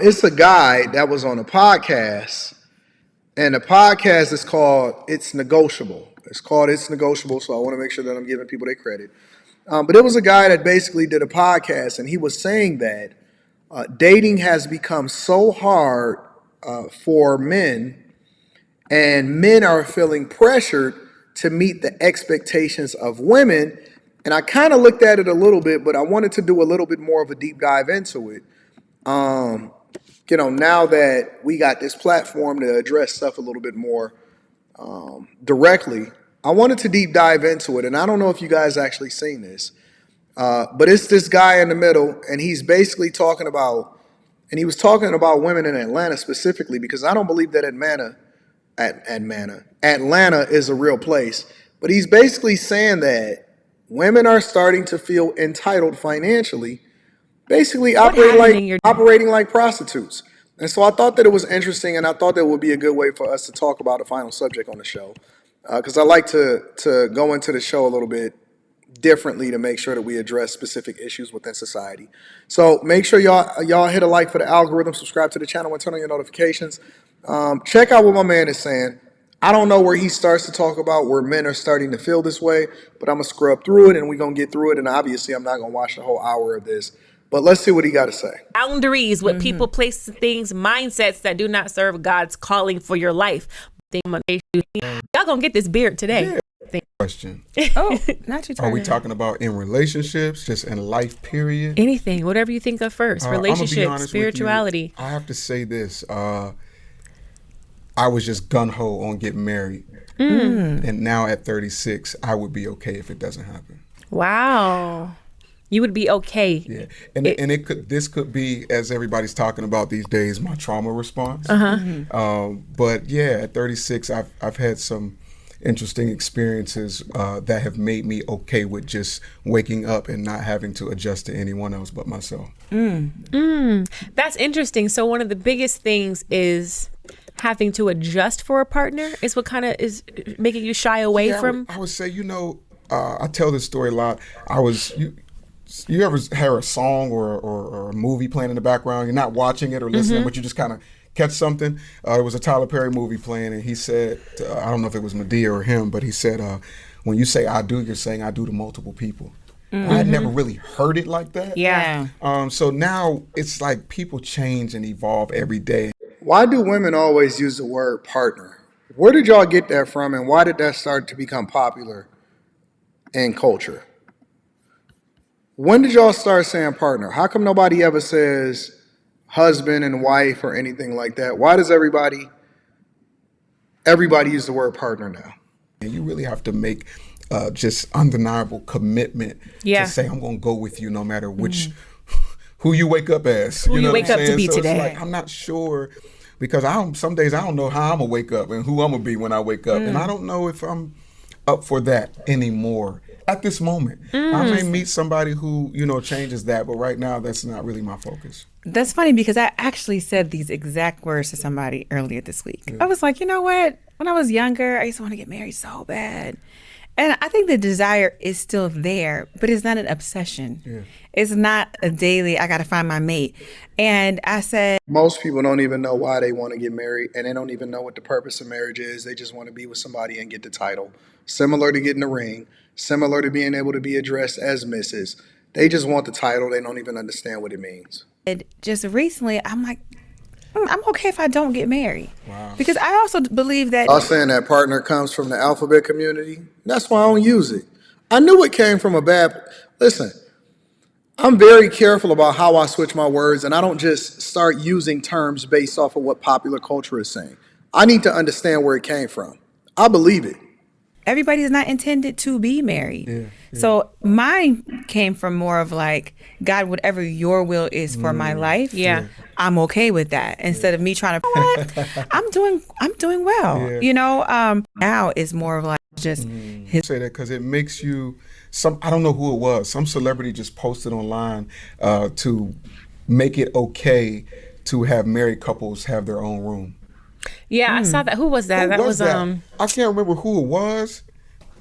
It's a guy that was on a podcast, and the podcast is called It's Negotiable. It's called It's Negotiable, so I want to make sure that I'm giving people their credit. But it was a guy that basically did a podcast, and he was saying that dating has become so hard for men, and men are feeling pressured to meet the expectations of women. And I kind of looked at it a little bit, but I wanted to do a little bit more of a deep dive into it. Now that we got this platform to address stuff a little bit more directly, I wanted to deep dive into it. And I don't know if you guys actually seen this, but it's this guy in the middle, and he's basically talking about, and he was talking about women in Atlanta specifically, because I don't believe that Atlanta is a real place. But he's basically saying that women are starting to feel entitled financially, basically operating like prostitutes. And so I thought that it was interesting, and I thought that would be a good way for us to talk about a final subject on the show, because I like to go into the show a little bit differently to make sure that we address specific issues within society. So make sure y'all hit a like for the algorithm, subscribe to the channel, and turn on your notifications. Check out what my man is saying. I don't know where he starts to talk about where men are starting to feel this way, but I'm going to scrub through it, and we're going to get through it. And obviously, I'm not going to watch the whole hour of this. But let's see what he got to say. Boundaries with people, places, things, mindsets that do not serve God's calling for your life. Y'all gonna get this beard today. Yeah. Question. Oh, not you. Are we talking about in relationships, just in life, period? Anything, whatever you think of first. Relationships, spirituality. I have to say this. I was just gun-ho on getting married. And now at 36, I would be okay if it doesn't happen. Wow. You would be okay. Yeah, and this could be, as everybody's talking about these days, my trauma response. But yeah, at 36, I've had some interesting experiences that have made me okay with just waking up and not having to adjust to anyone else but myself. That's interesting. So one of the biggest things is having to adjust for a partner is what kind of is making you shy away from? I would say, I tell this story a lot. You ever hear a song or a movie playing in the background? You're not watching it or listening, but you just kind of catch something. It was a Tyler Perry movie playing, and he said, I don't know if it was Medea or him, but he said, when you say I do, you're saying I do to multiple people. I had never really heard it like that. Yeah. So now it's like people change and evolve every day. Why do women always use the word partner? Where did y'all get that from, and why did that start to become popular in culture? When did y'all start saying partner? How come nobody ever says husband and wife or anything like that? Why does everybody use the word partner now? And you really have to make just undeniable commitment to say, I'm going to go with you no matter who you wake up as. Who you wake up to be today. It's like, I'm not sure, because some days I don't know how I'm going to wake up and who I'm going to be when I wake up. And I don't know if I'm up for that anymore at this moment. I may meet somebody who, changes that, but right now that's not really my focus. That's funny, because I actually said these exact words to somebody earlier this week. I was like, you know what? When I was younger, I used to want to get married so bad. And I think the desire is still there, but it's not an obsession. Yeah. It's not a daily, I got to find my mate. And I said, most people don't even know why they want to get married, and they don't even know what the purpose of marriage is. They just want to be with somebody and get the title. Similar to getting a ring, similar to being able to be addressed as Mrs. They just want the title. They don't even understand what it means. And just recently, I'm like, I'm okay if I don't get married. Wow. Because I also believe that... I was saying that partner comes from the alphabet community. That's why I don't use it. I knew it came from a bad... Listen, I'm very careful about how I switch my words, and I don't just start using terms based off of what popular culture is saying. I need to understand where it came from. I believe it. Everybody is not intended to be married. Yeah. So mine came from more of like, God, whatever your will is for my life, I'm okay with that. Instead of me trying to, I'm doing well. Yeah. Now it's more of like just say that because it makes you I don't know who it was. Some celebrity just posted online to make it okay to have married couples have their own room. Yeah, I saw that. Who was that? That was I can't remember who it was.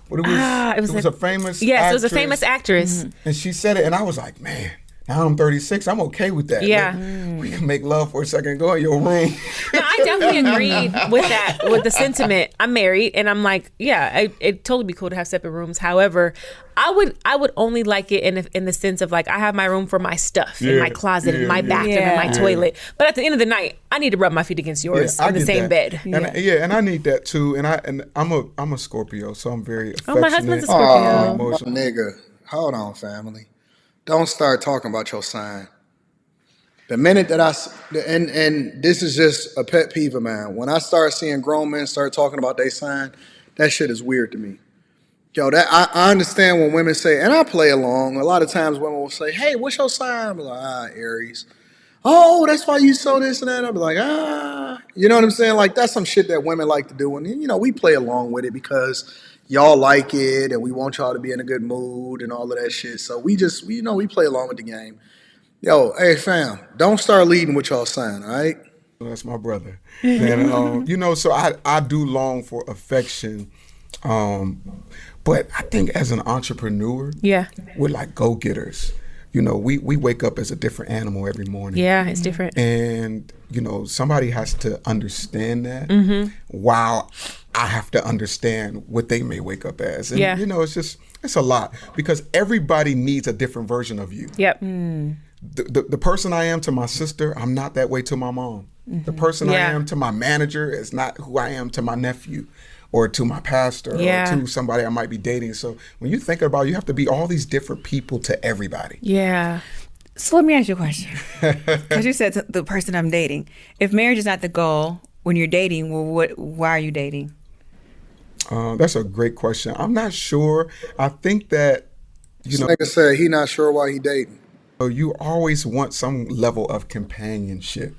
But it was a famous actress. Yes, it was a famous actress. And she said it, and I was like, man, Now I'm 36. I'm okay with that. Yeah. We can make love for a second and go in your room. No, I definitely agreed with that, with the sentiment. I'm married, and I'm like, yeah, it'd totally be cool to have separate rooms. However, I would only like it in the sense of like, I have my room for my stuff, in my closet, in my bathroom, in my toilet. But at the end of the night, I need to rub my feet against yours in the same bed. And I need that too. And I'm a Scorpio, so I'm very affectionate. Oh, my husband's a Scorpio. Nigga, hold on, family. Don't start talking about your sign. The minute that and this is just a pet peeve of mine. When I start seeing grown men start talking about their sign, that shit is weird to me. Yo, that I understand when women say, and I play along. A lot of times women will say, "Hey, what's your sign?" I'm like, Aries. Oh, that's why you saw this and that. I'll be like, you know what I'm saying? Like, that's some shit that women like to do, and we play along with it because y'all like it, and we want y'all to be in a good mood and all of that shit. So we just, we play along with the game. Yo, hey fam, don't start leading with y'all sign, all right? That's my brother. And so I do long for affection. But I think as an entrepreneur, we're like go-getters. We wake up as a different animal every morning. Yeah, it's different. And, somebody has to understand that while I have to understand what they may wake up as. And, it's a lot because everybody needs a different version of you. Yep. The person I am to my sister, I'm not that way to my mom. The person I am to my manager is not who I am to my nephew or to my pastor or to somebody I might be dating. So when you think about it, you have to be all these different people to everybody. Yeah. So let me ask you a question. Because you said the person I'm dating. If marriage is not the goal when you're dating, well, why are you dating? That's a great question. I'm not sure. I think that, This nigga said he not sure why he dating. You always want some level of companionship.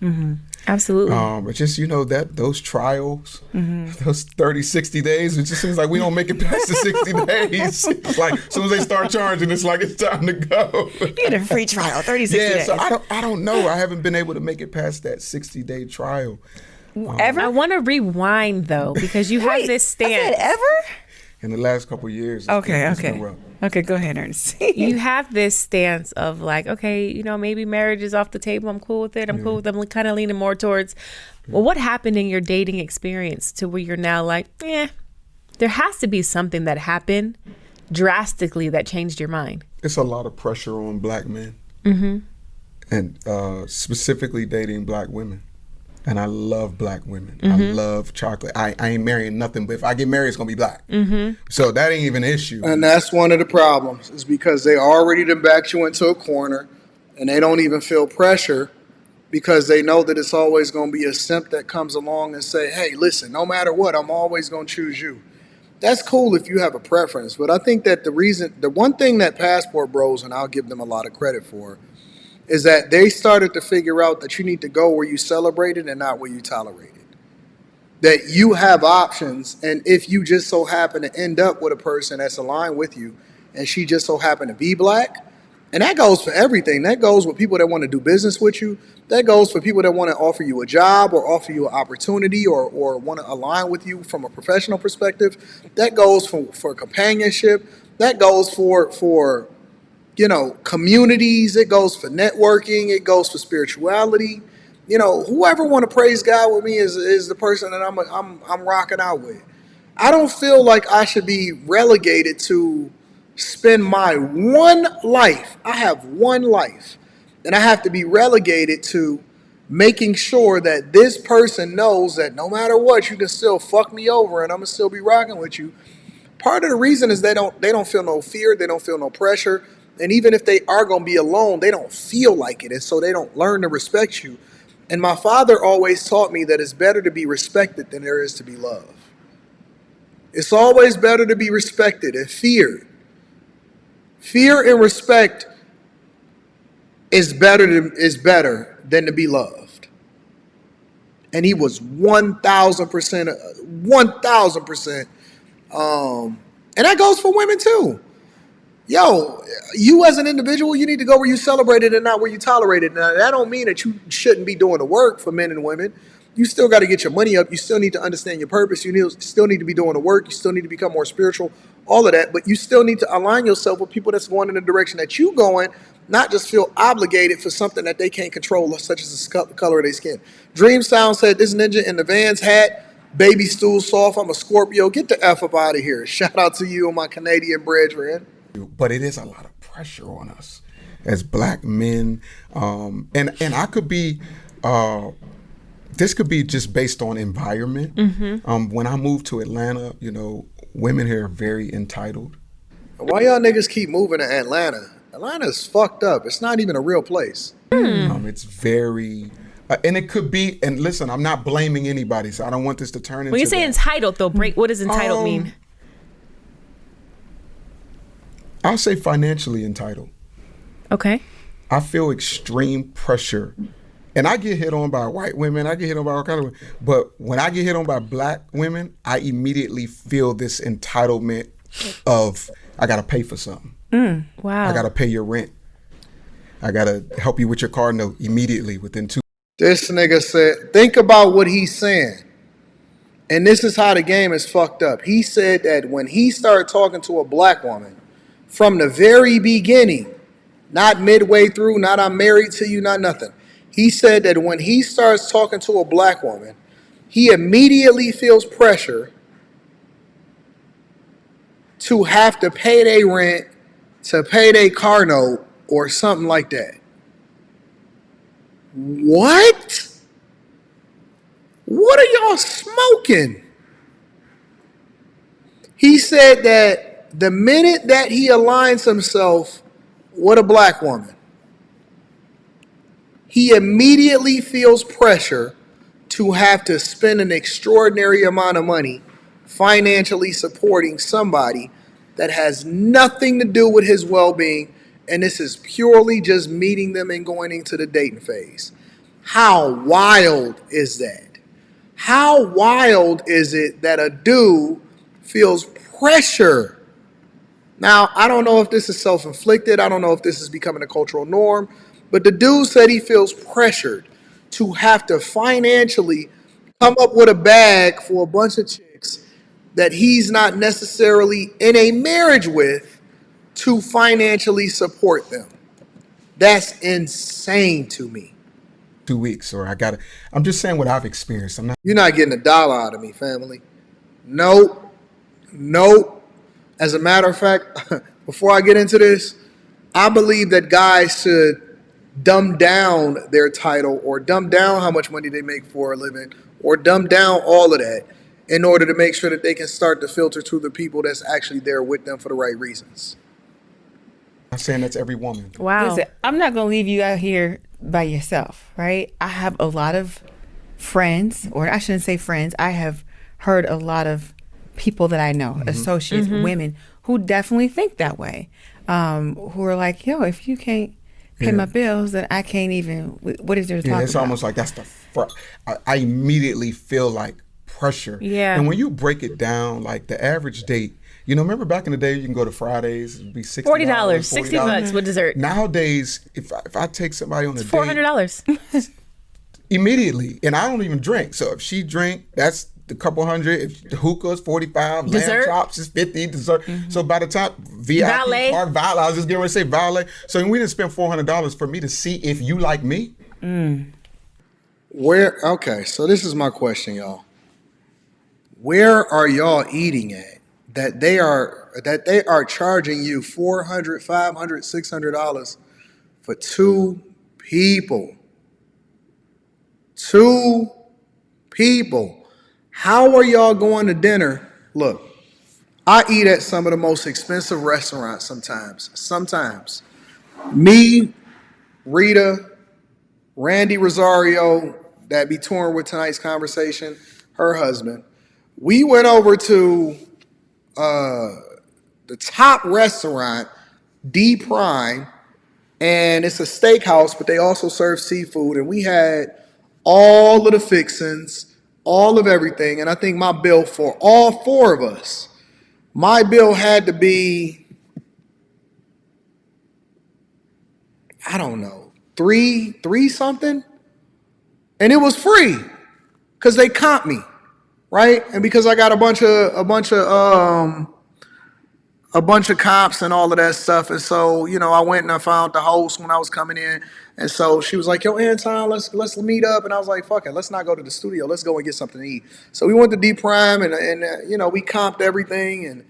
Absolutely. But just, that those trials, those 30, 60 days, it just seems like we don't make it past the 60 days. It's like as soon as they start charging, it's like it's time to go. You get a free trial, 30, 60 days. So I don't know. I haven't been able to make it past that 60-day trial. Ever? I want to rewind though, because you have this stance. I said ever? In the last couple of years. Okay, go ahead, Ernest. You have this stance of like, okay, maybe marriage is off the table. I'm cool with it. I'm cool with them. I'm kind of leaning more towards, well, what happened in your dating experience to where you're now like, there has to be something that happened drastically that changed your mind. It's a lot of pressure on black men. And specifically dating black women. And I love black women. I love chocolate. I ain't marrying nothing, but if I get married, it's going to be black. So that ain't even an issue. And that's one of the problems, is because they already done backed you into a corner, and they don't even feel pressure because they know that it's always going to be a simp that comes along and say, hey, listen, no matter what, I'm always going to choose you. That's cool if you have a preference. But I think that the one thing that Passport Bros, and I'll give them a lot of credit for, is that they started to figure out that you need to go where you celebrate it and not where you tolerate it. That you have options, and if you just so happen to end up with a person that's aligned with you, and she just so happened to be black, and that goes for everything. That goes with people that want to do business with you. That goes for people that want to offer you a job or offer you an opportunity or want to align with you from a professional perspective. That goes for companionship. That goes for communities. It goes for networking. It goes for spirituality. Whoever want to praise God with me is the person that I'm rocking out with. I don't feel like I should be relegated to spend my one life. I have one life, and I have to be relegated to making sure that this person knows that no matter what, you can still fuck me over, and I'm gonna still be rocking with you. Part of the reason is they don't feel no fear. They don't feel no pressure. And even if they are going to be alone, they don't feel like it. And so they don't learn to respect you. And my father always taught me that it's better to be respected than there is to be loved. It's always better to be respected and feared. Fear and respect is better than to be loved. And he was 1,000%, 1,000%. And that goes for women too. Yo, you as an individual, you need to go where you celebrate it and not where you tolerate it. Now, that don't mean that you shouldn't be doing the work for men and women. You still got to get your money up. You still need to understand your purpose. You still need to be doing the work. You still need to become more spiritual, all of that. But you still need to align yourself with people that's going in the direction that you're going not just feel obligated for something that they can't control, such as the color of their skin. Dreamsound said, this ninja in the Vans hat, baby stool soft, I'm a Scorpio. Get the F up out of here. Shout out to you and my Canadian brethren. But it is a lot of pressure on us as black men. And I could be, this could be just based on environment. When I moved to Atlanta, women here are very entitled. Why y'all niggas keep moving to Atlanta? Atlanta's fucked up. It's not even a real place. It's very, and it could be, and listen, I'm not blaming anybody, so I don't want this to turn into When you say that. entitled, though, what does entitled mean? I'll say financially entitled. Okay. I feel extreme pressure. And I get hit on by white women. I get hit on by all kinds of women. But when I get hit on by black women, I immediately feel this entitlement of, I got to pay for something. Wow. I got to pay your rent. I got to help you with your car note immediately within 2. This nigga said, think about what he's saying. And this is how the game is fucked up. He said that when he started talking to a black woman, from the very beginning, not midway through, not I'm married to you, not nothing. He said that when he starts talking to a black woman, he immediately feels pressure to have to pay their rent, to pay their car note, or something like that. What? What are y'all smoking? He said that the minute that he aligns himself with a black woman, he immediately feels pressure to have to spend an extraordinary amount of money financially supporting somebody that has nothing to do with his well-being, and this is purely just meeting them and going into the dating phase. How wild is that? How wild is it that a dude feels pressure? Now, I don't know if this is self-inflicted. I don't know if this is becoming a cultural norm. But the dude said he feels pressured to have to financially come up with a bag for a bunch of chicks that he's not necessarily in a marriage with to financially support them. That's insane to me. 2 weeks, or I'm just saying what I've experienced. You're not getting $1 out of me, family. Nope. As a matter of fact, before I get into this, I believe that guys should dumb down their title, or dumb down how much money they make for a living, or dumb down all of that in order to make sure that they can start to filter to the people that's actually there with them for the right reasons. I'm saying that's every woman. Wow. Listen, I'm not going to leave you out here by yourself, right? I have a lot of friends, or I shouldn't say friends. I have heard a lot of people that I know, associates, women, who definitely think that way. Who are like, yo, if you can't pay my bills, then I can't even, what is there to talk about? It's almost like that's I immediately feel like pressure. Yeah. And when you break it down, like the average date, remember back in the day, you can go to Fridays, it'd be $60. $40, $60 with dessert. Nowadays, if I take somebody on a date, $400. immediately, and I don't even drink. So if she drink, that's a couple hundred. If the hookah's 45, Dessert? lamb chops is 50, dessert. So by the time VIP Valet. park, valet, I was just getting ready to say valet. So we didn't spend $400 for me to see if you like me. Okay, so this is my question, y'all. Where are y'all eating at that they are charging you $400, $500, $600 for 2 people? 2 people. How are y'all going to dinner? Look, I eat at some of the most expensive restaurants sometimes. Me, Rita, Randy Rosario, that be touring with tonight's conversation, her husband. We went over to the top restaurant, D Prime, and it's a steakhouse, but they also serve seafood. And we had all of the fixings, all of everything. And I think my bill for all 4 of us, my bill had to be, I don't know, three something. And it was free because they comped me, right? And because I got a bunch of a bunch of cops and all of that stuff. And so, I went and I found the host when I was coming in. And so she was like, yo, Anton, let's meet up. And I was like, fuck it, let's not go to the studio. Let's go and get something to eat. So we went to D Prime and we comped everything.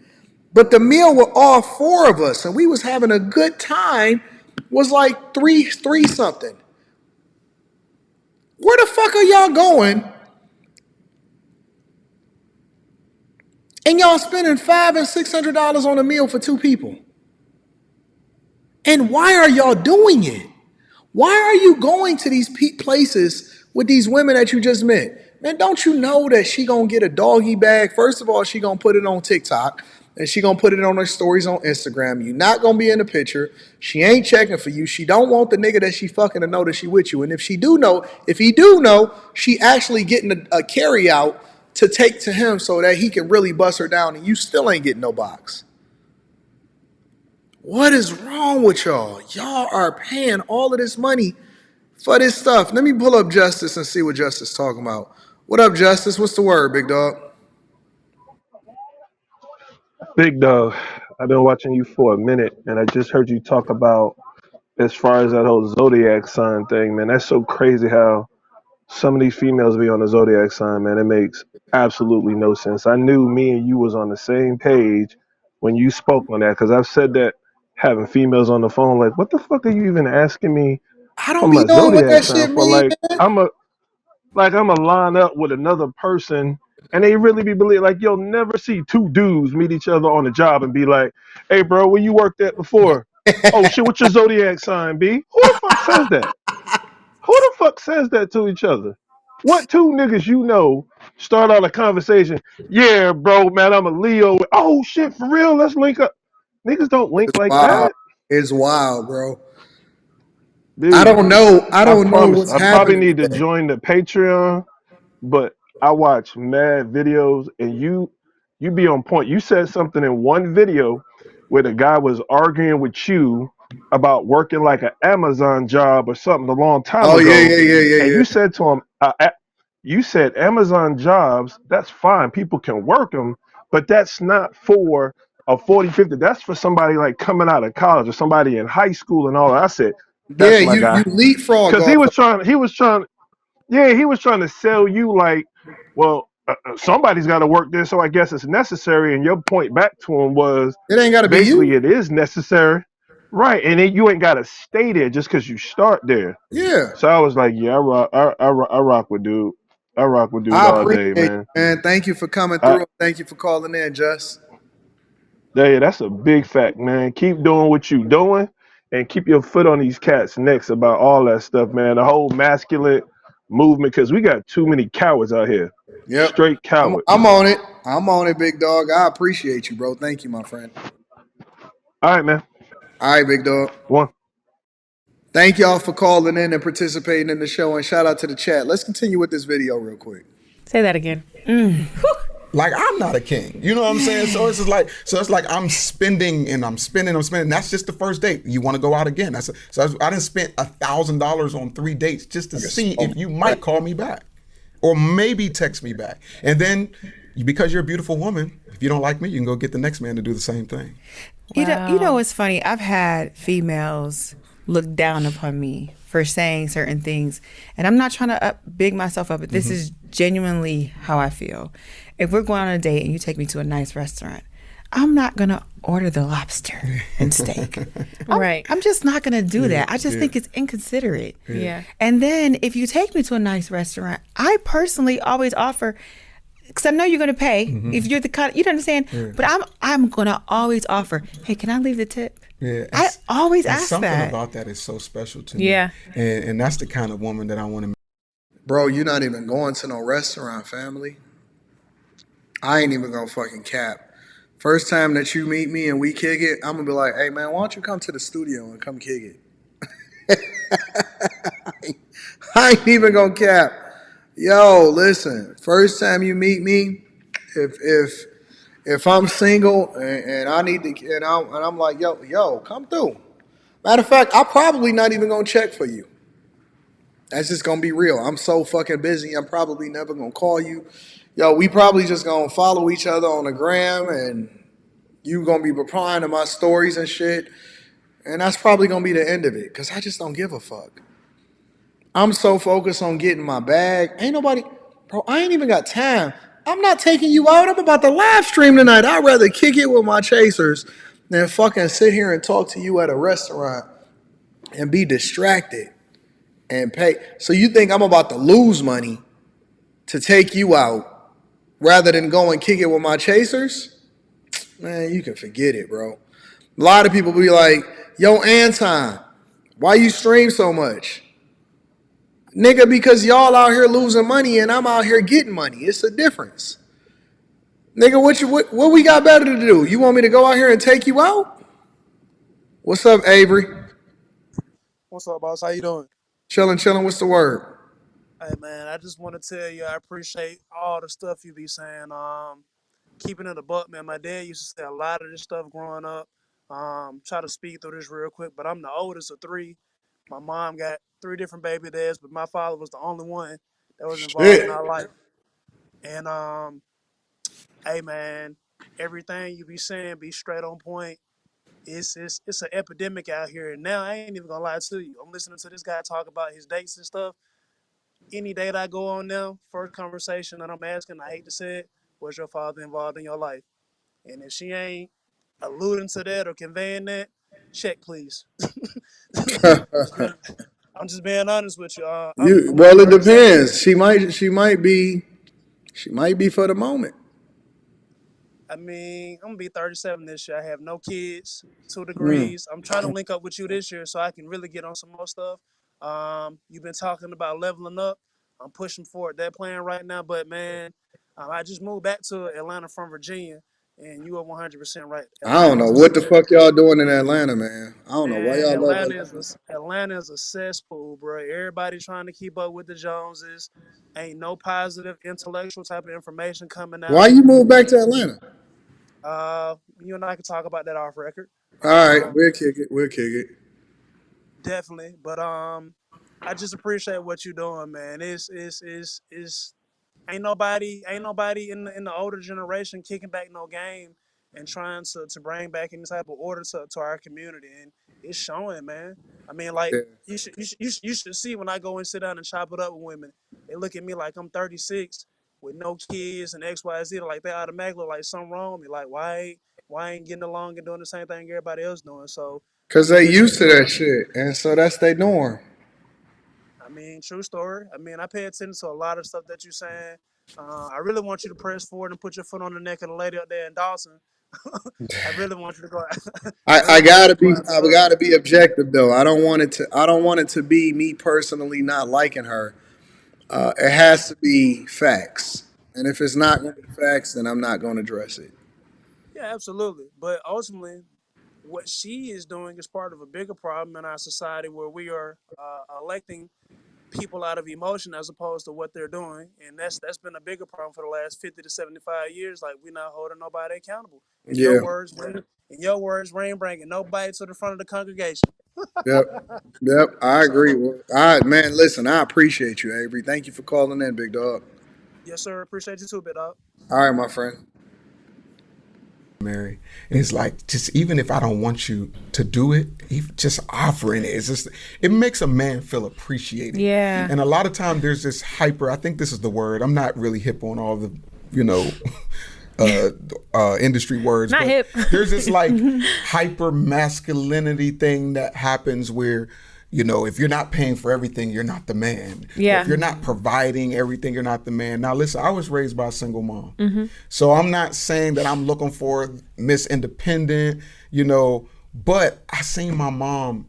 But the meal with all four of us, and we was having a good time, was like three something. Where the fuck are y'all going? And y'all spending $500 and $600 on a meal for two people. And why are y'all doing it? Why are you going to these places with these women that you just met? Man, don't you know that she gonna get a doggy bag? First of all, she gonna put it on TikTok and she gonna put it on her stories on Instagram. You not gonna be in the picture. She ain't checking for you. She don't want the nigga that she fucking to know that she with you. And if he do know, she actually getting a carry out to take to him so that he can really bust her down and you still ain't getting no box. What is wrong with y'all? Y'all are paying all of this money for this stuff. Let me pull up Justice and see what Justice is talking about. What up, Justice? What's the word, big dog? Big dog, I've been watching you for a minute, and I just heard you talk about as far as that whole zodiac sign thing, man. That's so crazy how some of these females be on the zodiac sign, man. It makes absolutely no sense. I knew me and you was on the same page when you spoke on that, because I've said that having females on the phone, like, what the fuck are you even asking me I for don't be my knowing what zodiac that sign shit for? mean, man. I'm a line up with another person, and they really be believe like you'll never see two dudes meet each other on the job and be like, "Hey, bro, where you worked at before? Oh shit, what's your zodiac sign, B? Who the fuck says that? Who the fuck says that to each other? What two niggas you know start out a conversation? Yeah, bro, man, I'm a Leo. Oh shit, for real? Let's link up. Niggas don't link like Wow. that, It's wild, bro. I dude. don't know. I I don't know promise. what's I probably happening need to today. join the Patreon, but I watch mad videos and you be on point. You said something in one video where the guy was arguing with you about working like an Amazon job or something a long time Oh yeah, ago, yeah, yeah, and yeah, you said to him, you said Amazon jobs, that's fine, people can work them, but that's not for a 40, 50. That's for somebody like coming out of college or somebody in high school and all that. I said, yeah. Yeah, that's my you guy. leapfrog Because off of he was trying to sell you like, well, somebody's got to work there, so I guess it's necessary. And your point back to him was it. Ain't gotta be basically you. it is necessary, right? And then you ain't got to stay there just because you start there. Yeah. So I was like, yeah, I rock with dude. I rock with dude I all appreciate day, you, man. man. Thank you for coming I, through. Thank you for calling in, Just. yeah, that's a big fact, man. Keep doing what you doing, and keep your foot on these cats' necks about all that stuff, man. The whole masculine movement, because we got too many cowards out here, Yep. straight I'm cowards. I'm on it. I'm on it, big dog. I appreciate you, bro. Thank you, my friend. All right, man. All right, big dog. One. Thank y'all for calling in and participating in the show, and shout out to the chat. Let's continue with this video real quick. Say that again. Like, I'm not a king. You know what I'm saying? So it's just like, I'm spending and I'm spending. That's just the first date. You want to go out again. I didn't spend $1,000 on 3 dates just to see if you might call me back or maybe text me back. And then because you're a beautiful woman, if you don't like me, you can go get the next man to do the same thing. Wow. You know what's funny? I've had females look down upon me for saying certain things, and I'm not trying to big myself up, but this is genuinely how I feel. If we're going on a date and you take me to a nice restaurant, I'm not gonna order the lobster and steak. Right. I'm just not gonna do that. I just think it's inconsiderate. Yeah. And then if you take me to a nice restaurant, I personally always offer, because I know you're gonna pay if you're the kind, you know what I'm saying? But I'm gonna always offer, hey, can I leave the tip? Yeah, I always ask something that. about that is so special to me. Yeah. And that's the kind of woman that I want to. Bro, you're not even going to no restaurant, family. I ain't even gonna fucking cap. First time that you meet me and we kick it, I'm gonna be like, hey man, why don't you come to the studio and come kick it? I ain't even gonna cap. Yo, listen, first time you meet me, if I'm single and I need to and I'm like, yo, come through. Matter of fact, I'm probably not even gonna check for you. That's just gonna be real. I'm so fucking busy. I'm probably never gonna call you. Yo, we probably just gonna follow each other on the gram and You gonna be replying to my stories and shit. And that's probably gonna be the end of it. Cause I just don't give a fuck. I'm so focused on getting my bag. Ain't nobody, bro, I ain't even got time. I'm not taking you out. I'm about to live stream tonight. I'd rather kick it with my chasers than fucking sit here and talk to you at a restaurant and be distracted and pay. So you think I'm about to lose money to take you out rather than go and kick it with my chasers? Man, you can forget it, bro. A lot of people be like, yo, Anton, why you stream so much? Nigga, because y'all out here losing money and I'm out here getting money. It's a difference. Nigga, what we got better to do? You want me to go out here and take you out? What's up, Avery? What's up, boss? How you doing? Chilling. What's the word? Hey, man, I just want to tell you I appreciate all the stuff you be saying. Keeping it a buck, man. My dad used to say a lot of this stuff growing up. Try to speed through this real quick, but I'm the oldest of three. My mom got three different baby dads, but my father was the only one that was involved in Shit. our life. And hey, man, everything you be saying be straight on point. It's an epidemic out here, and now I ain't even gonna lie to you. I'm listening to this guy talk about his dates and stuff. Any date I go on now, first conversation that I'm asking, I hate to say it, was your father involved in your life? And if she ain't alluding to that or conveying that, check please. I'm just being honest with you. I'm gonna be Well, it 37. depends. She might be for the moment. I mean, I'm gonna be 37 this year. I have no kids, 2 Mm. degrees. I'm trying to link up with you this year so I can really get on some more stuff. You've been talking about leveling up. I'm pushing forward that plan right now, but man, I just moved back to Atlanta from Virginia, and you are 100% right. I don't Atlanta know is a what the fuck y'all doing in Atlanta, man. I don't know why man. y'all love Atlanta. Atlanta is a cesspool, bro. Everybody trying to keep up with the Joneses. Ain't no positive intellectual type of information coming Why out. you moved back to Atlanta? You and I can talk about that off record. All right, Um, we'll kick it. We'll kick it. definitely, but I just appreciate what you're doing, man. It's ain't nobody in the older generation kicking back no game and trying to bring back any type of order to our community, and it's showing, man. I mean, like Yeah. you should see when I go and sit down and chop it up with women, they look at me like I'm 36 with no kids and XYZ, like they automatically look like something wrong with me. Like why ain't getting along and doing the same thing everybody else doing? So Cause we they appreciate used you to doing that it. shit, and so that's their norm. I mean, true story. I mean, I pay attention to a lot of stuff that you're saying. I really want you to press forward and put your foot on the neck of the lady up there in Dawson. I really want you to go. I I really want you gotta to go be after I her. gotta be objective though. I don't want it to be me personally not liking her. It has to be facts. And if it's not gonna be facts, then I'm not gonna address it. Yeah, absolutely. But ultimately, what she is doing is part of a bigger problem in our society where we are electing people out of emotion as opposed to what they're doing, and that's been a bigger problem for the last 50 to 75 years. Like we're not holding nobody accountable. Yeah. In your words, rain bringing nobody to the front of the congregation. Yep. Yep. I agree. So, Well, all right, man, listen, I appreciate you, Avery. Thank you for calling in, big dog. yes, sir. Appreciate you too, bit dog. All right, my friend. Mary. And it's like, just even if I don't want you to do it, even just offering it, it's just, it makes a man feel appreciated. Yeah. And a lot of time there's this hyper, I think this is the word, I'm not really hip on all the, you know, industry words, Not but hip. there's this like hyper masculinity thing that happens where, you know, if you're not paying for everything, you're not the man. Yeah. If you're not providing everything, you're not the man. Now, listen, I was raised by a single mom. So I'm not saying that I'm looking for Miss Independent, you know, but I seen my mom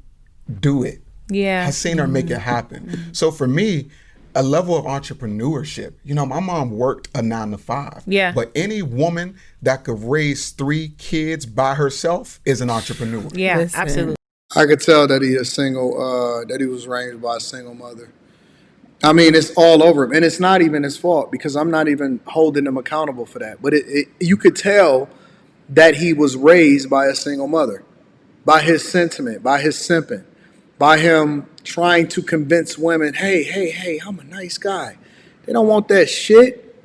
do it. Yeah. I seen her make it happen. So for me, a level of entrepreneurship, you know, my mom worked a 9 to 5. Yeah. But any woman that could raise 3 kids by herself is an entrepreneur. Yeah, Listen. absolutely. I could tell that that he was raised by a single mother. I mean, it's all over him, and it's not even his fault because I'm not even holding him accountable for that. But you could tell that he was raised by a single mother, by his sentiment, by his simping, by him trying to convince women, hey, I'm a nice guy. They don't want that shit.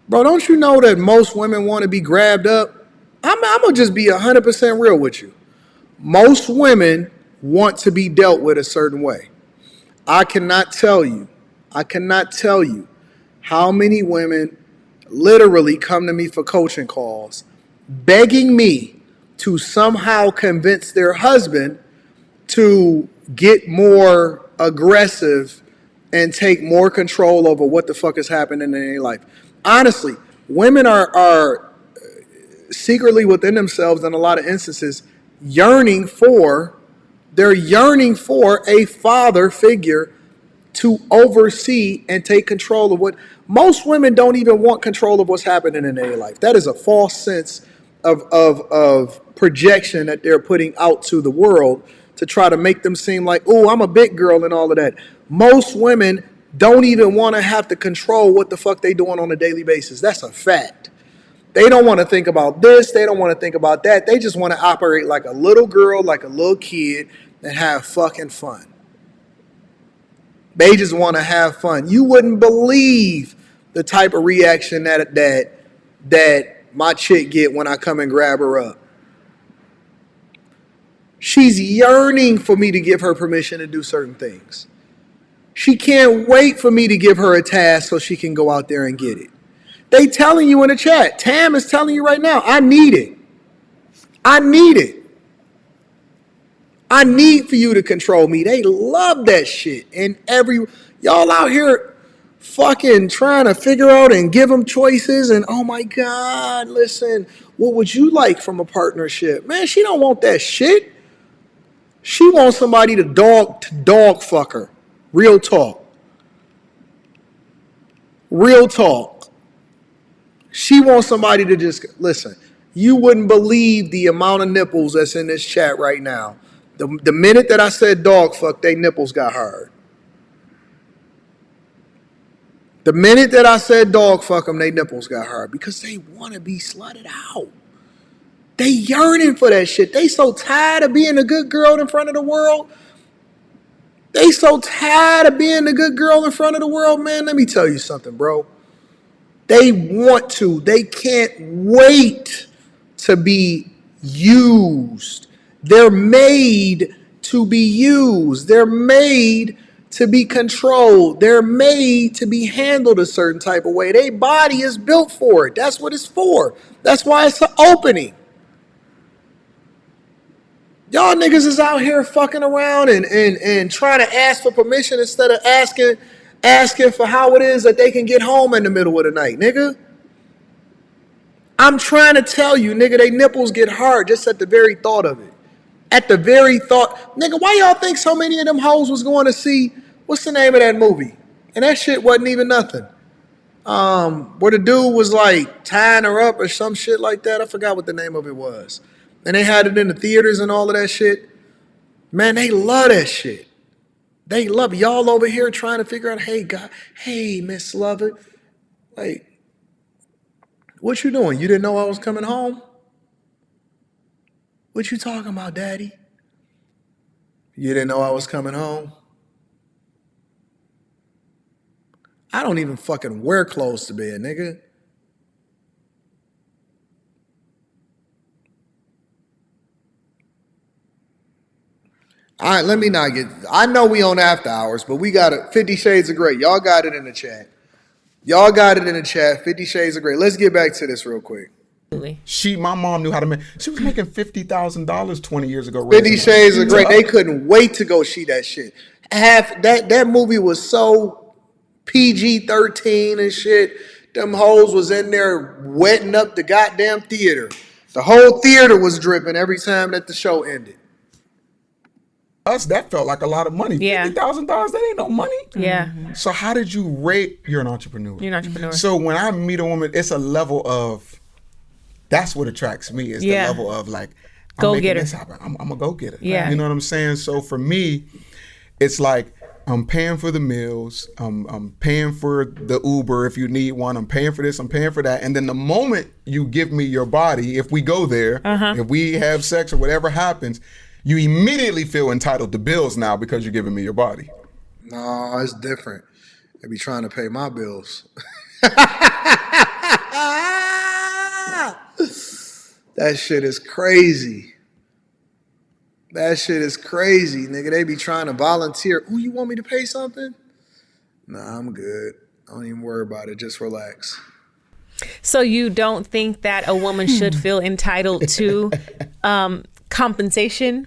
Bro, don't you know that most women want to be grabbed up? I'm gonna just be 100% real with you. Most women want to be dealt with a certain way. I cannot tell you. I cannot tell you how many women literally come to me for coaching calls, begging me to somehow convince their husband to get more aggressive and take more control over what the fuck is happening in their life. Honestly, women are secretly within themselves in a lot of instances they're yearning for a father figure to oversee and take control of what most women don't even want control of what's happening in their life. That is a false sense of projection that they're putting out to the world to try to make them seem like, oh, I'm a big girl and all of that. Most women don't even want to have to control what the fuck they doing on a daily basis. That's a fact. They don't want to think about this. They don't want to think about that. They just want to operate like a little girl, like a little kid, and have fucking fun. They just want to have fun. You wouldn't believe the type of reaction that my chick get when I come and grab her up. She's yearning for me to give her permission to do certain things. She can't wait for me to give her a task so she can go out there and get it. They telling you in the chat. Tam is telling you right now, I need it. I need it. I need for you to control me. They love that shit. And y'all out here fucking trying to figure out and give them choices. And oh my God, listen, what would you like from a partnership? Man, she don't want that shit. She wants somebody to dog fuck her. Real talk. Real talk. She wants somebody to just listen. You wouldn't believe the amount of nipples that's in this chat right now. The minute that I said dog fuck, they nipples got hard. The minute that I said dog fuck them, they nipples got hard because they want to be slutted out. They yearning for that shit. They so tired of being a good girl in front of the world. They so tired of being the good girl in front of the world, man. Let me tell you something, bro. They want to. They can't wait to be used. They're made to be used. They're made to be controlled. They're made to be handled a certain type of way. Their body is built for it. That's what it's for. That's why it's an opening. Y'all niggas is out here fucking around and trying to ask for permission instead of asking for how it is that they can get home in the middle of the night, nigga. I'm trying to tell you, nigga, they nipples get hard just at the very thought of it. At the very thought, nigga, why y'all think so many of them hoes was going to see, what's the name of that movie? And that shit wasn't even nothing. Where the dude was like tying her up or some shit like that. I forgot what the name of it was. And they had it in the theaters and all of that shit. Man, they love that shit. They love it. Y'all over here trying to figure out, hey, God, hey, Miss Lovett, like, what you doing? You didn't know I was coming home? What you talking about, Daddy? You didn't know I was coming home? I don't even fucking wear clothes to bed, nigga. All right, let me not get. I know we on after hours, but we got it. 50 Shades of Grey. Y'all got it in the chat. Y'all got it in the chat. 50 Shades of Grey. Let's get back to this real quick. My mom knew how to make. She was making $50,000 20 years ago. 50 Shades of Grey. They couldn't wait to go see that shit. That movie was so PG-13 and shit. Them hoes was in there wetting up the goddamn theater. The whole theater was dripping every time that the show ended. Us, that felt like a lot of money. Yeah. $50,000, that ain't no money. Yeah. So how did you rate? You're an entrepreneur. You're an entrepreneur. So when I meet a woman, it's a level of, that's what attracts me, is the level of like, I'm making this happen. I'm a go-getter. Yeah. You know what I'm saying? So for me, it's like, I'm paying for the meals, I'm paying for the Uber if you need one, I'm paying for this, I'm paying for that. And then the moment you give me your body, if we go there, if we have sex or whatever happens, you immediately feel entitled to bills now because you're giving me your body. No, it's different. They be trying to pay my bills. That shit is crazy. That shit is crazy, nigga. They be trying to volunteer. Ooh, you want me to pay something? Nah, I'm good. Don't even worry about it. Just relax. So you don't think that a woman should feel entitled to compensation?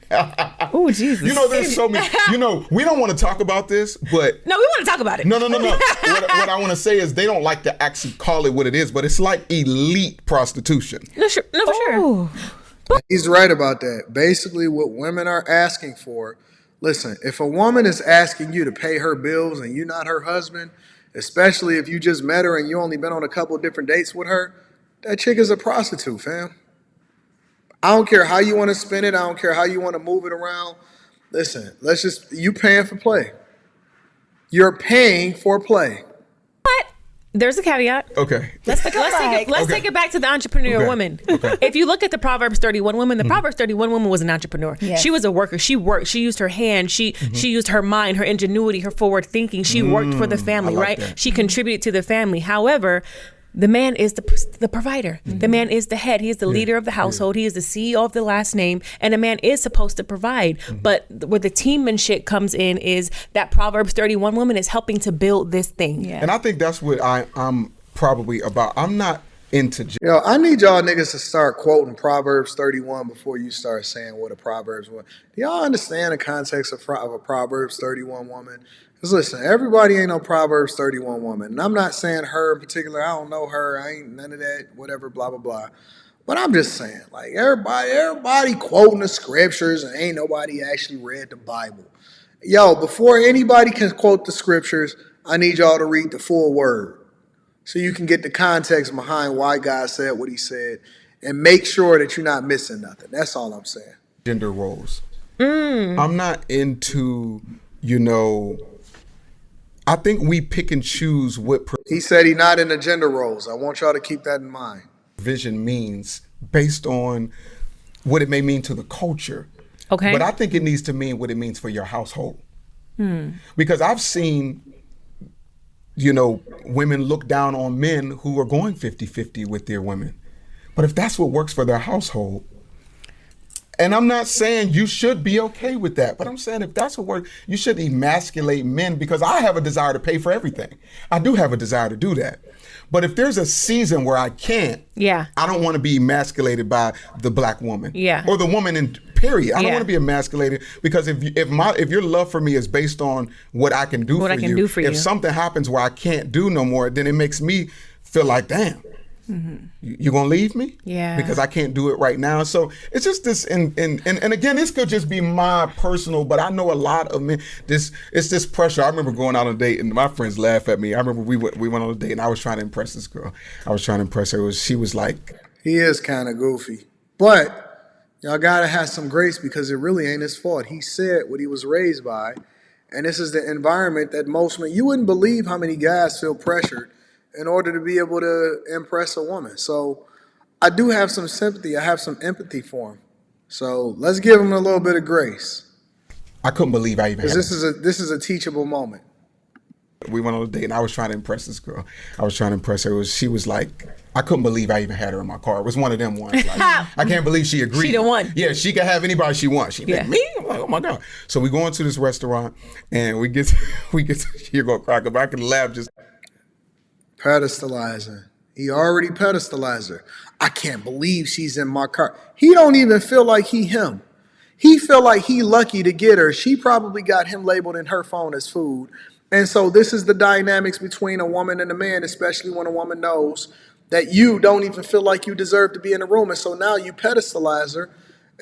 Oh, Jesus. You know, there's so many. You know, we don't want to talk about this, but No, we want to talk about it. no. What I want to say is they don't like to actually call it what it is, but it's like elite prostitution. No, sure. No, for sure. Oh. He's right about that. Basically, what women are asking for, listen, if a woman is asking you to pay her bills and you're not her husband, especially if you just met her and you only been on a couple of different dates with her, that chick is a prostitute, fam. I don't care how you want to spin it. I don't care how you want to move it around. Listen, you paying for play. You're paying for play. But there's a caveat. Okay. Let's take it back to the entrepreneur woman. Okay. If you look at the Proverbs 31 woman, the Proverbs 31 woman was an entrepreneur. Yes. She was a worker. She worked. She used her hands. She used her mind, her ingenuity, her forward thinking. She worked for the family, like right? that. She contributed to the family. However, the man is the provider. The man is the head. He is the leader of the household. He is the CEO of the last name. And a man is supposed to provide. But where the teammanship comes in is that Proverbs 31 woman is helping to build this thing. Yeah. And I think that's what I'm probably about. I'm not into. Yo, I need y'all niggas to start quoting Proverbs 31 before you start saying what a Proverbs was. Do y'all understand the context of a Proverbs 31 woman? Because listen, everybody ain't no Proverbs 31 woman. And I'm not saying her in particular. I don't know her. I ain't none of that, whatever, blah, blah, blah. But I'm just saying, like, everybody quoting the scriptures and ain't nobody actually read the Bible. Yo, before anybody can quote the scriptures, I need y'all to read the full word so you can get the context behind why God said what he said and make sure that you're not missing nothing. That's all I'm saying. Gender roles. I'm not into, I think we pick and choose what He said he's not into gender roles. I want y'all to keep that in mind. provision means based on what it may mean to the culture. Okay. But I think it needs to mean what it means for your household. Because I've seen, women look down on men who are going 50-50 with their women. But if that's what works for their household, and I'm not saying you should be okay with that, but I'm saying if that's what works, you shouldn't emasculate men, because I have a desire to pay for everything. I do have a desire to do that. But if there's a season where I can't, Yeah. I don't want to be emasculated by the black woman, Yeah. or the woman in period. I don't Yeah. want to be emasculated, because if your love for me is based on what I can do What for I can you, do for if you. something happens where I can't do no more, then it makes me feel like, damn. You gonna leave me? Yeah. Because I can't do it right now. So it's just this, and again, this could just be my personal, but I know a lot of men. It's this pressure. I remember going out on a date, and my friends laugh at me. I remember we went on a date, and I was trying to impress this girl. I was trying to impress her. She was like, He is kind of goofy. But y'all got to have some grace, because it really ain't his fault. He said what he was raised by. And this is the environment that most men, you wouldn't believe how many guys feel pressured in order to be able to impress a woman. So I do have some sympathy. I have some empathy for him. So let's give him a little bit of grace, I couldn't believe I even had because this is a teachable moment. We went on a date, and I was trying to impress this girl. I was trying to impress her. She was like, I couldn't believe I even had her in my car. It was one of them ones. Like, I can't believe she agreed. She the one. Yeah, she can have anybody she wants. She Yeah. me? I'm like, oh my God. So we go into this restaurant, and we get you're gonna crack up. I can laugh just. Pedestalizing. He already pedestalized her. I can't believe she's in my car. He don't even feel like he him. He feel like he lucky to get her. She probably got him labeled in her phone as food. And so this is the dynamics between a woman and a man, especially when a woman knows that you don't even feel like you deserve to be in the room. And so now you pedestalize her,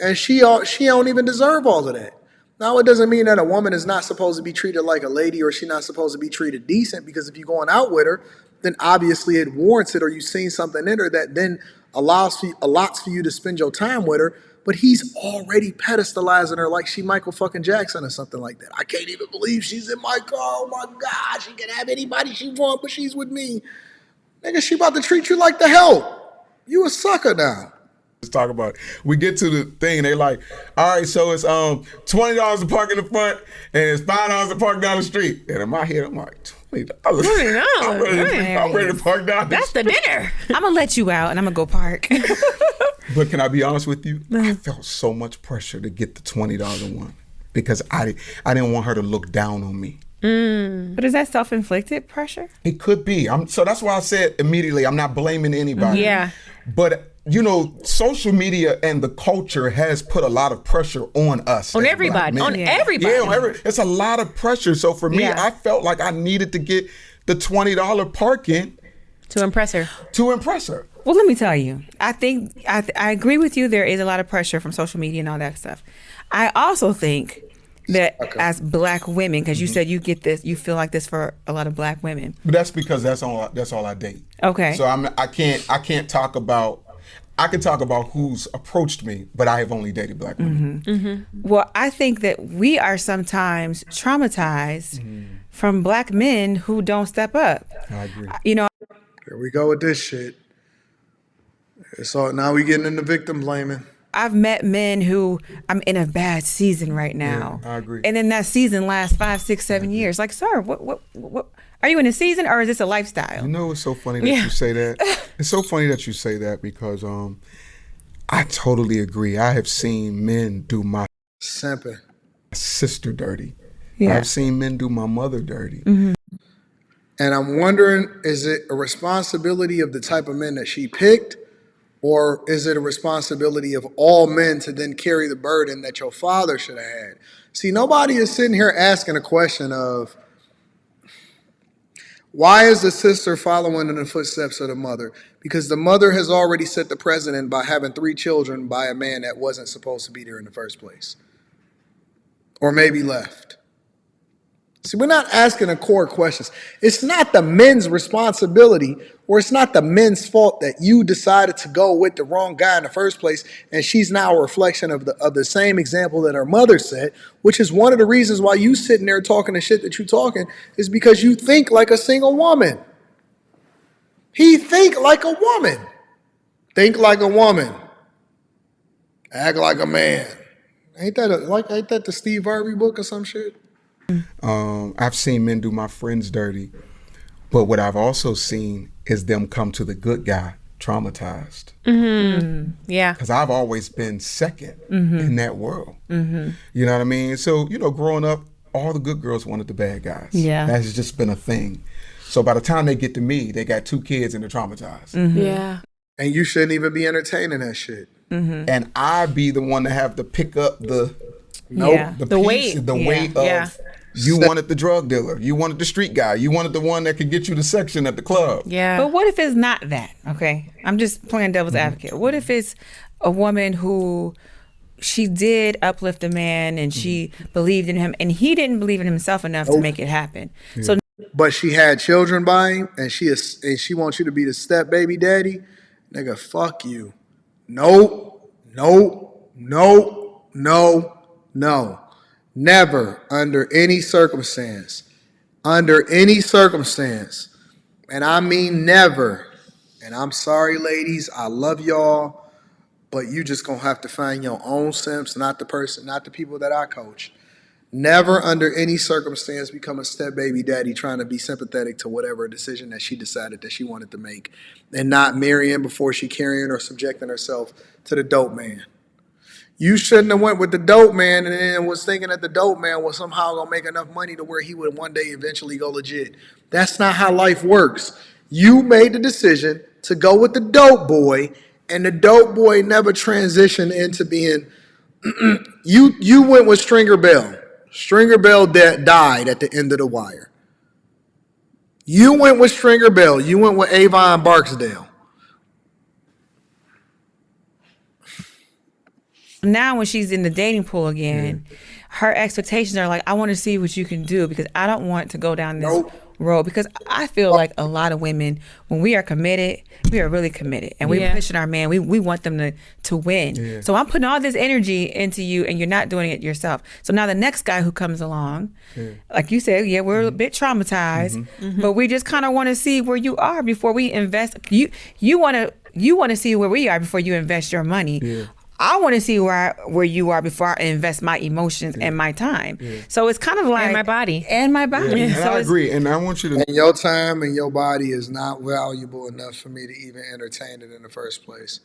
and she don't even deserve all of that. Now, it doesn't mean that a woman is not supposed to be treated like a lady, or she's not supposed to be treated decent, because if you're going out with her, then obviously it warrants it, or you've seen something in her that then allots for you to spend your time with her. But he's already pedestalizing her like she Michael fucking Jackson or something like that. I can't even believe she's in my car. Oh my God, she can have anybody she wants, but she's with me. Nigga, she about to treat you like the help. You a sucker now. Let's talk about it. We get to the thing, and they're like, all right, so it's $20 to park in the front, and it's $5 to park down the street. And in my head, I'm like, $20. I'm ready to park down the That's the street. dinner. I'm gonna let you out and I'm gonna go park. But can I be honest with you? I felt so much pressure to get the $20 one because I didn't want her to look down on me. But is that self-inflicted pressure? It could be. So that's why I said immediately, I'm not blaming anybody. Yeah. But, social media and the culture has put a lot of pressure on us. On as everybody. black men. On everybody. It's a lot of pressure. So for me, Yeah. I felt like I needed to get the $20 parking To impress her. to impress her. Well, let me tell you, I think I agree with you. There is a lot of pressure from social media and all that stuff. I also think that as black women, because you said you get this, you feel like this for a lot of black women. But that's because that's all I date. Okay. So I can't talk about. I can talk about who's approached me, but I have only dated black women. Well, I think that we are sometimes traumatized from black men who don't step up. I agree. Here we go with this shit. So now we getting into victim blaming. I've met men who I'm in a bad season right now. Yeah, I agree. And then that season lasts 5, 6, 7 years. Like, sir, what are you in a season or is this a lifestyle? It's so funny that you say that. It's so funny that you say that because I totally agree. I have seen men do my Simping. sister dirty. Yeah. I've seen men do my mother dirty. And I'm wondering, is it a responsibility of the type of men that she picked? Or is it a responsibility of all men to then carry the burden that your father should have had? See, nobody is sitting here asking a question of, why is the sister following in the footsteps of the mother? Because the mother has already set the precedent by having 3 children by a man that wasn't supposed to be there in the first place. Or maybe left. See, we're not asking the core questions. It's not the men's responsibility, or it's not the men's fault that you decided to go with the wrong guy in the first place, and she's now a reflection of the same example that her mother set, which is one of the reasons why you sitting there talking the shit that you talking, is because you think like a single woman. He think like a woman. Think like a woman. Act like a man. Ain't that the Steve Harvey book or some shit? I've seen men do my friends dirty, but what I've also seen is them come to the good guy traumatized. Yeah. Because I've always been second in that world. You know what I mean? So, growing up, all the good girls wanted the bad guys. Yeah. That's just been a thing. So by the time they get to me, they got 2 kids and they're traumatized. Yeah. And you shouldn't even be entertaining that shit. And I be the one to have to pick up the Yeah. The weight. weight of Yeah. you wanted the drug dealer, you wanted the street guy, you wanted the one that could get you the section at the club. Yeah. But what if it's not that? Okay, I'm just playing devil's advocate. What if it's a woman who she did uplift a man and she believed in him, and he didn't believe in himself enough to make it happen? So But she had children by him, and she wants you to be the step baby daddy. Nigga, fuck you. No. Never, under any circumstance, and I mean never, and I'm sorry, ladies, I love y'all, but you just gonna have to find your own simps, not the people that I coach. Never under any circumstance become a step baby daddy trying to be sympathetic to whatever decision that she decided that she wanted to make, and not marrying before she carrying or subjecting herself to the dope man. You shouldn't have went with the dope man and then was thinking that the dope man was somehow gonna make enough money to where he would one day eventually go legit. That's not how life works. You made the decision to go with the dope boy, and the dope boy never transitioned into being. You went with Stringer Bell. Stringer Bell died at the end of the wire. You went with Stringer Bell. You went with Avon Barksdale. now when she's in the dating pool again, her expectations are like, I want to see what you can do, because I don't want to go down this road. Because I feel like a lot of women, when we are committed, we are really committed, and we're pushing our man. We want them to win. Yeah. So I'm putting all this energy into you, and you're not doing it yourself. So now the next guy who comes along, like you said, we're a bit traumatized, but we just kind of want to see where you are before we invest. You want to see where we are before you invest your money. Yeah. I want to see where you are before I invest my emotions and my time. Yeah. So it's kind of like... And my body. And my body. Yeah. So I agree. And I want you to... And your time and your body is not valuable enough for me to even entertain it in the first place.